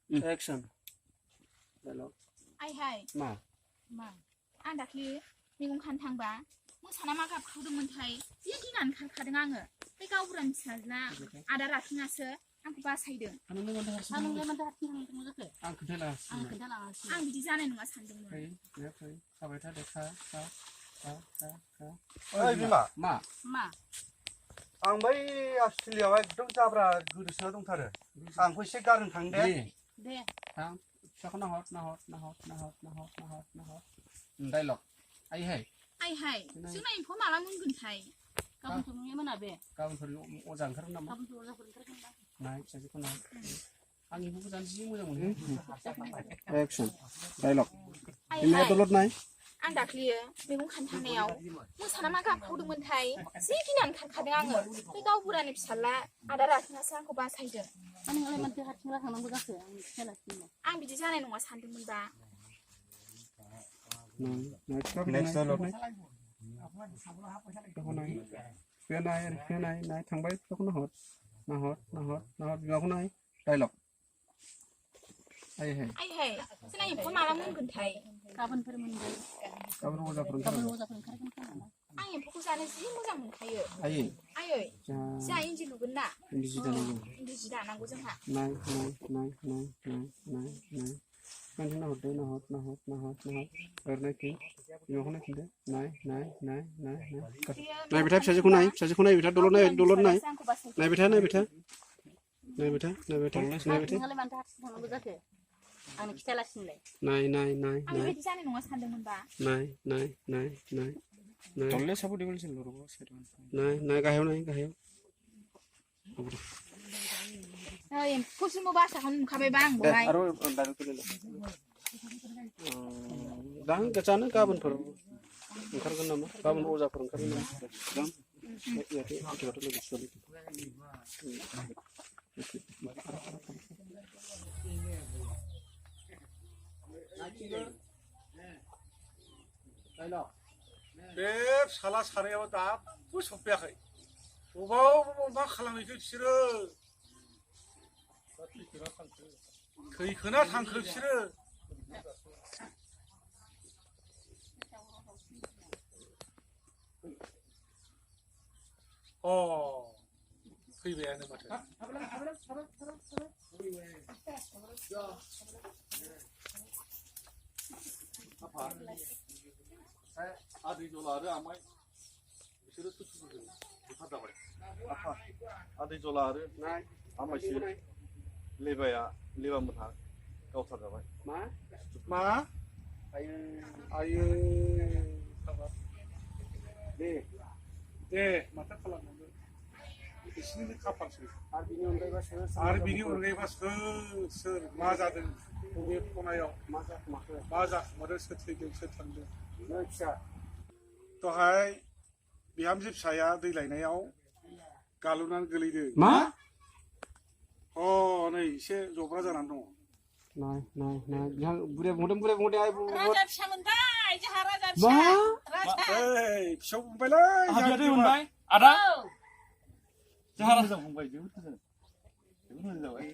Action. Dialog. Hai. Ma. An दाख्लि मैगं खानो थांबा मोसाना मा गाबख्रावदोंमोनथाय जि गिनानै खारखादों आङो बे गावबुरानि फिसाज्ला आदा राखिङासो आंखौ बासायदों नोंलाय मानोथो हारसिं थांदोंमोन जाखो? आं खोन्थालाङासै आं बिदि जानाय नङा सानदोंमोन थाबाय था दे खा ओइ बिमा मा आं बै अस्ट्रेलियाव एकदम जाब्रा गोदोसोना दंथारो आंखौ एसे गारनो थां दे थां फिसाखौ नाहर डाइलग आइहाय जोंना एम्फौ माला मोनगोनथाय गाबोन संनाया मोना बे गाबोनफोर अजा ओंखारगोन नामा गाबोन अजाफोर ओंखारगोनदां नाय फिसाजोखौ नाय आं एम्फौखौ जानो जि मोजां मोनो एक्सन डाइलग बिमाया दलद नाय आं दाख्लियो मैगं खानो थांनायाव मोसाना मा गाबख्रावदोंमोनथाय जि गिनानै खारखादों आङो बे गावबुरानि फिसाज्ला आदा राखिङासो आंखौ बासायदों नोंलाय मानोथो हारसिं थांनांगौ जाखो आं खिथालासिनो आं बिदि जानाय नङा सानदोंमोनबा नेक्स्ट डाइलग नाय थांबाय फिसाखौ नाहर बिमाखौ नाय डाइलग आइहाय जोंना एम्फौ माला मोनगोनथाय गाबोनफोर मोनगोन गाबोन अजाफोर ओंखारगोन खोमा आं एम्फौखौ जानो जि मोजां मोनखायो आयै जोंहा इन्दि लुगोन ना इन्दि जि दानांगौ इन्दि जि दानांगौ जोंहा नाय नाहरदो ओरैनायखै बिमाखौ नायफिनदो नायबाय था फिसाजोखौ नायबाय था दलद नाय नायबाय था नोंलाय मानोथो हारसिं थांनांगौ जाखो आंनो खिथालासिनोलाय नाय आं बेबायदि जानाय नङा सानदोंमोनबा नाय गाहायाव एम्फौसिमबो बासाखौनो नुखाबायबा आं बहाय जानो गाबोनफोर ओंखारगोन नामा गाबोन अजाफोर ओंखारगोन नामा बे फिसाला सानैयाबो दाबो सफैयाखै बबाव मा खालामहैखो बिसोरो थैखोना थांखो बिसोरो फैबायानो माथो आदै जला आरो आमाय बिसोरो बुथारजाबाय आदै जला आरो आमायसो लेबामोनहा गावथारजाबाय मा आयो दे माथो खालामनो बिसिनि खाफालसो आरो बिनि अनगायैबा सोर मा जादों बबे खनायाव मा जाखोमादों सोर थैदों सोर थांदों दहाय बिहामजो फिसाया दै लायनायाव गालुनानै गोलैदों मा नै एसे जब्रा जानानै दङ नाय बुरे बुंदों राजा फिसा मोनबाय जोंहा राजा मा फिसौ मोनबायलै आदा जोंहा राजा फंबाय जोबोद मोजां जाबाय